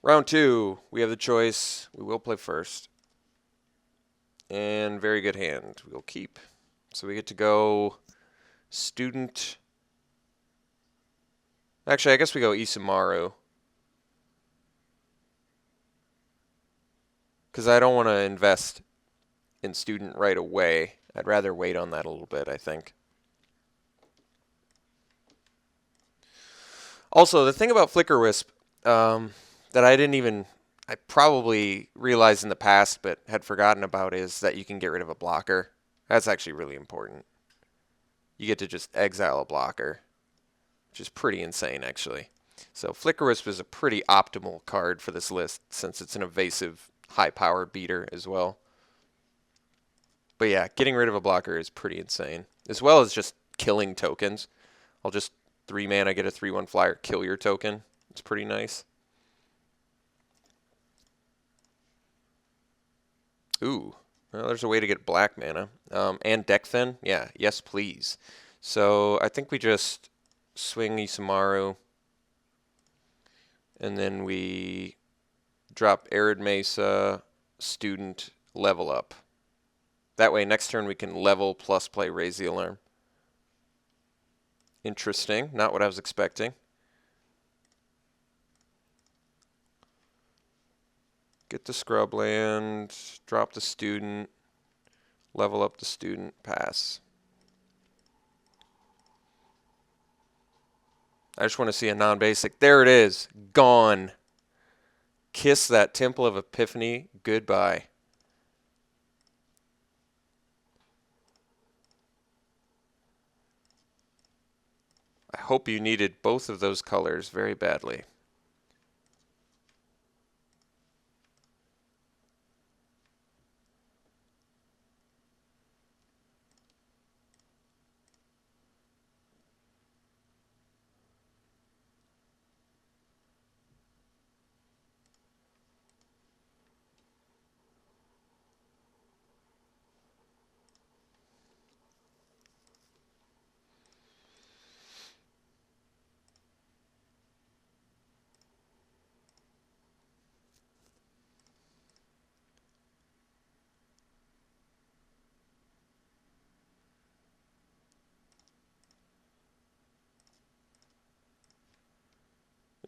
Round two, we have the choice. We will play first. And very good hand. We'll keep. So we get to go student. Actually, I guess we go Isamaru. Because I don't want to invest in student right away. I'd rather wait on that a little bit, I think. Also, the thing about Flicker Wisp that I probably realized in the past but had forgotten about is that you can get rid of a blocker. That's actually really important. You get to just exile a blocker, which is pretty insane, actually. So Flicker Wisp is a pretty optimal card for this list since it's an evasive, high-power beater as well. But yeah, getting rid of a blocker is pretty insane, as well as just killing tokens. I'll just 3 mana, get a 3/1 flyer, kill your token. It's pretty nice. Ooh, well, there's a way to get black mana. And deck thin? Yeah, yes please. So I think we just swing Isamaru, and then we drop Arid Mesa, student, level up. That way next turn we can level plus play Raise the Alarm. Interesting, not what I was expecting. Get the scrubland, drop the student, level up the student, pass. I just want to see a non-basic. There it is. Gone. Kiss that Temple of Epiphany goodbye. I hope you needed both of those colors very badly.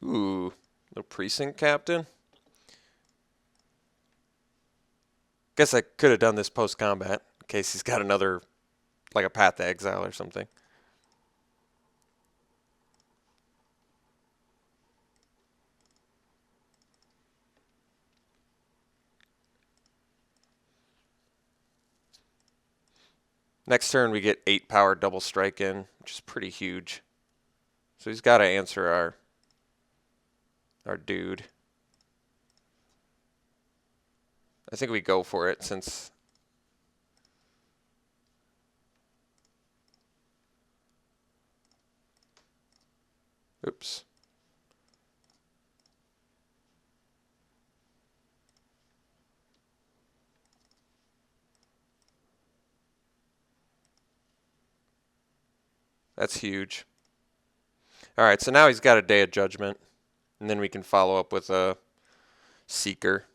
Ooh, little precinct captain. Guess I could have done this post-combat in case he's got another, like a Path to Exile or something. Next turn we get 8 power double strike in, which is pretty huge. So he's got to answer our dude. I think we go for it since oops. That's huge. All right, so now he's got a Day of Judgment, and then we can follow up with a Seeker.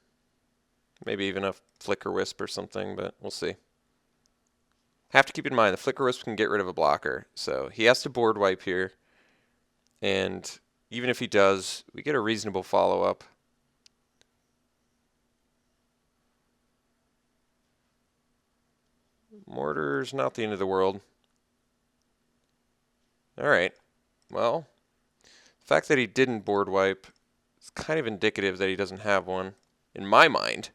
Maybe even a Flicker Wisp or something, but we'll see. Have to keep in mind, the Flicker Wisp can get rid of a blocker, so he has to board wipe here. And even if he does, we get a reasonable follow-up. Mortar's not the end of the world. All right. Well, the fact that he didn't board wipe is kind of indicative that he doesn't have one, in my mind.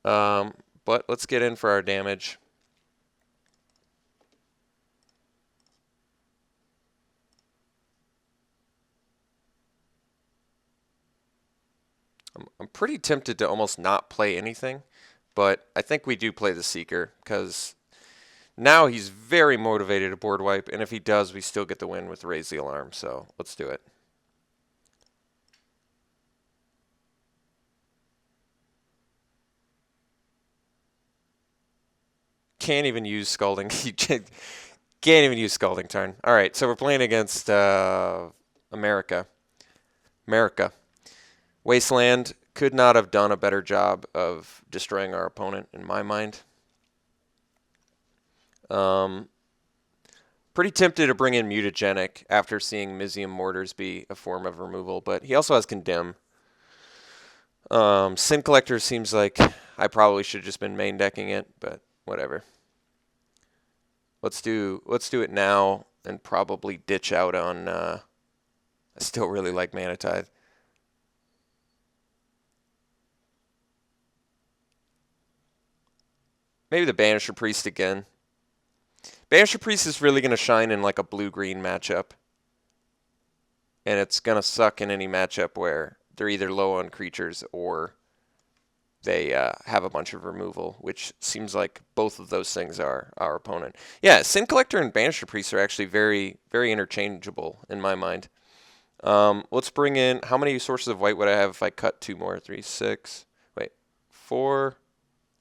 But let's get in for our damage. I'm pretty tempted to almost not play anything, but I think we do play the Seeker because now he's very motivated to board wipe, and if he does, we still get the win with Raise the Alarm, so let's do it. Can't even use Scalding. Can't even use Scalding Tarn. All right, so we're playing against America. Wasteland could not have done a better job of destroying our opponent, in my mind. Pretty tempted to bring in Mutagenic after seeing Mizium Mortars be a form of removal, but he also has Condemn. Sin Collector seems like I probably should have just been main decking it, but whatever. Let's do it now and probably ditch out on. I still really like Mana Tithe. Maybe the Banisher Priest again. Banisher Priest is really going to shine in like a blue-green matchup. And it's going to suck in any matchup where they're either low on creatures or they have a bunch of removal, which seems like both of those things are our opponent. Yeah, Sin Collector and Banisher Priest are actually very, very interchangeable in my mind. Let's bring in, how many sources of white would I have if I cut 2 more? 3, 6, wait, 4,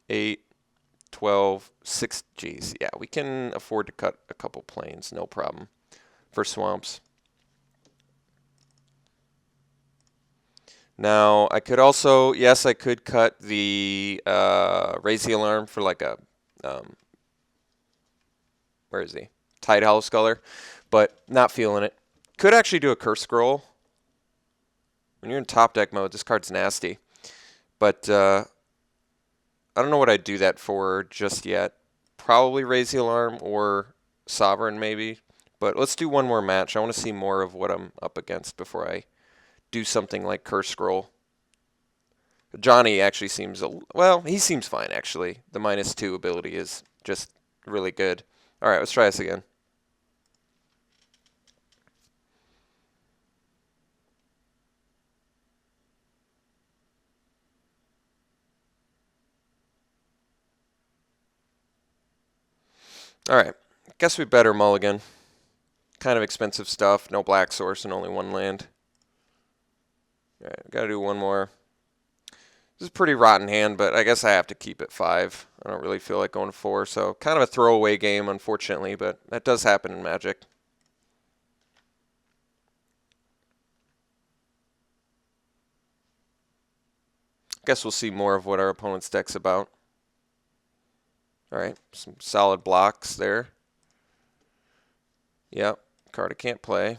8, 12, 6. Geez, yeah, we can afford to cut a couple planes, no problem, for swamps. Now, I could also, yes, I could cut the Raise the Alarm for like a, where is he? Tide House Sculler, but not feeling it. Could actually do a Curse Scroll. When you're in top deck mode, this card's nasty. But I don't know what I'd do that for just yet. Probably Raise the Alarm or Sovereign maybe. But let's do one more match. I want to see more of what I'm up against before I do something like Curse Scroll. Johnny actually seems, well, he seems fine actually. The -2 ability is just really good. All right, let's try this again. All right, guess we better mulligan. Kind of expensive stuff, no black source and only 1 land. All right, gotta do one more. This is a pretty rotten hand, but I guess I have to keep it 5. I don't really feel like going 4, so kind of a throwaway game, unfortunately, but that does happen in Magic. Guess we'll see more of what our opponent's deck's about. All right, some solid blocks there. Yep, card I can't play.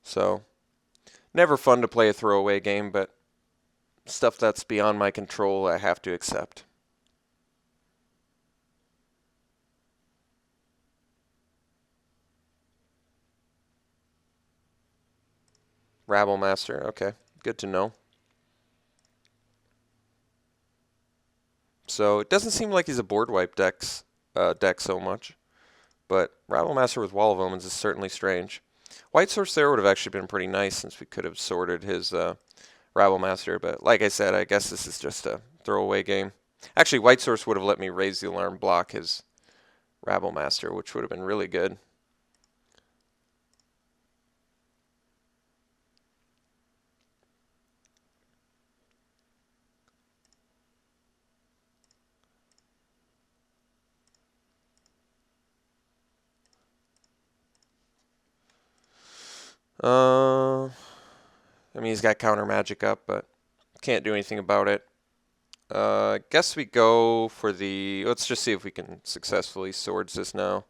So, never fun to play a throwaway game, but stuff that's beyond my control I have to accept. Rabble Master, okay, good to know. So it doesn't seem like he's a board wipe deck so much, but Rabble Master with Wall of Omens is certainly strange. White Source there would have actually been pretty nice since we could have sorted his Rabble Master, but like I said, I guess this is just a throwaway game. Actually, White Source would have let me Raise the Alarm block his Rabble Master, which would have been really good. I mean, he's got counter magic up, but can't do anything about it. I guess we go for the... Let's just see if we can successfully swords this now.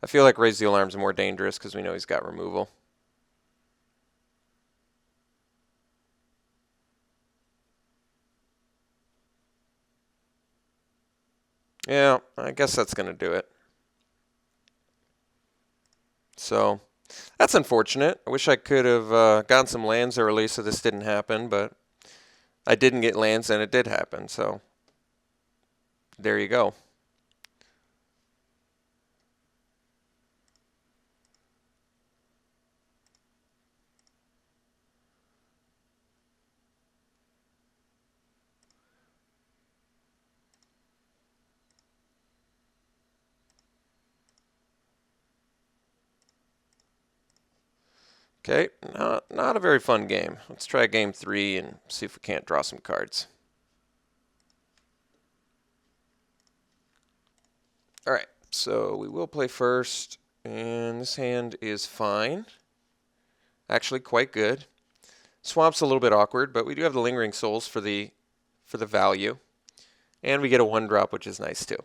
I feel like Raise the Alarm's more dangerous because we know he's got removal. Yeah, I guess that's going to do it. So, that's unfortunate. I wish I could have gotten some lands early so this didn't happen, but I didn't get lands and it did happen, so there you go. Okay, not a very fun game. Let's try game 3 and see if we can't draw some cards. So we will play first, and this hand is fine. Actually, quite good. Swamp's a little bit awkward, but we do have the Lingering Souls for the value, and we get a 1-drop, which is nice too.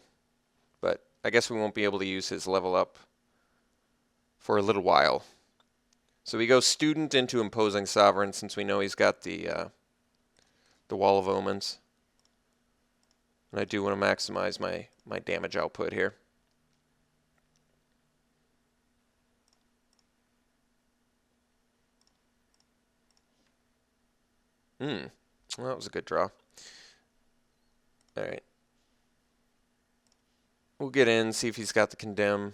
But I guess we won't be able to use his level up for a little while. So we go Student into Imposing Sovereign, since we know he's got the Wall of Omens. And I do want to maximize my damage output here. Well, that was a good draw. All right. We'll get in, see if he's got the Condemn.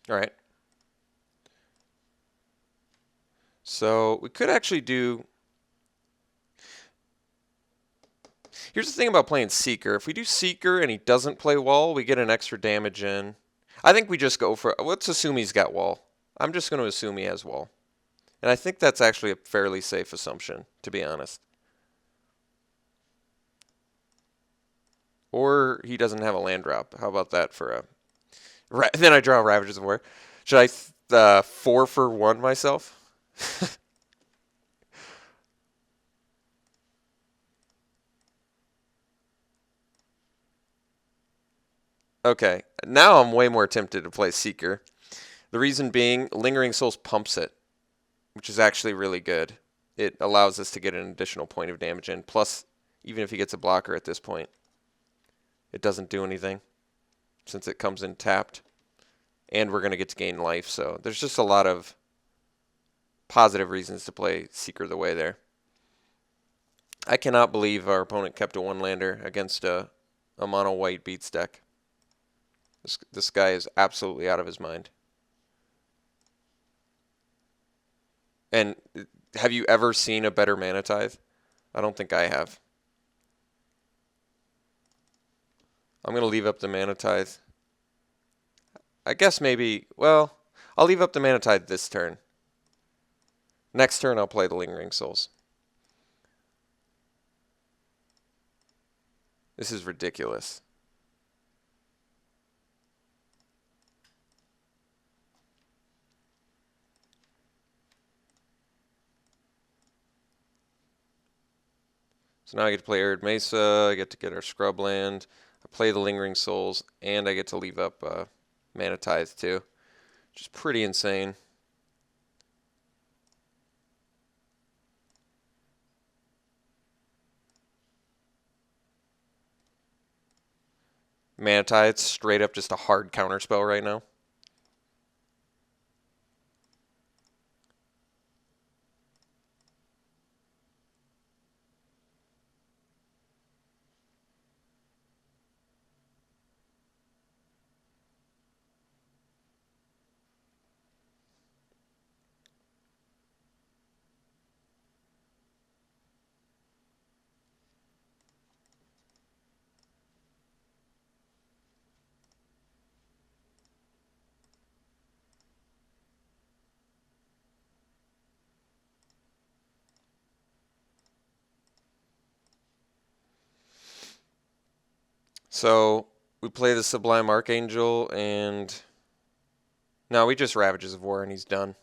All right. So we could actually do... Here's the thing about playing Seeker. If we do Seeker and he doesn't play Wall, we get an extra damage in. I think we just go for... Let's assume he's got Wall. I'm just going to assume he has Wall. And I think that's actually a fairly safe assumption, to be honest. Or he doesn't have a land drop. How about that for a... Then I draw Ravages of War. Should I 4-for-1 myself? Okay, now I'm way more tempted to play Seeker. The reason being, Lingering Souls pumps it, which is actually really good. It allows us to get an additional point of damage in. Plus, even if he gets a blocker at this point, it doesn't do anything since it comes in tapped. And we're going to get to gain life, so there's just a lot of positive reasons to play Seeker the way there. I cannot believe our opponent kept a 1-lander against a mono white beats deck. This guy is absolutely out of his mind. And have you ever seen a better Mana Tithe? I don't think I have. I'm going to leave up the Mana Tithe. I guess maybe, well, I'll leave up the Mana Tithe this turn. Next turn I'll play the Lingering Souls. This is ridiculous. So now I get to play Arid Mesa, I get to get our Scrubland, I play the Lingering Souls, and I get to leave up Mana Tithe too, which is pretty insane. Mana Tithe's straight up just a hard counterspell right now. So we play the Sublime Archangel, and no, we just Ravages of War, and he's done.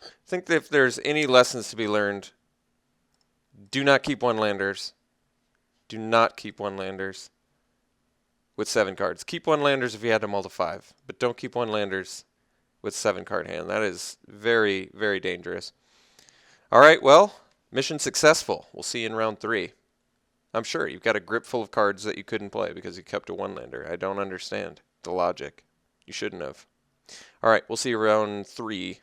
I think that if there's any lessons to be learned, do not keep 1-landers. Do not keep 1-landers with 7 cards. Keep 1-landers if you had to mull to 5, but don't keep 1-landers with 7-card hand. That is very, very dangerous. All right, well, mission successful. We'll see you in round 3. I'm sure you've got a grip full of cards that you couldn't play because you kept a one-lander. I don't understand the logic. You shouldn't have. All right, we'll see you around 3.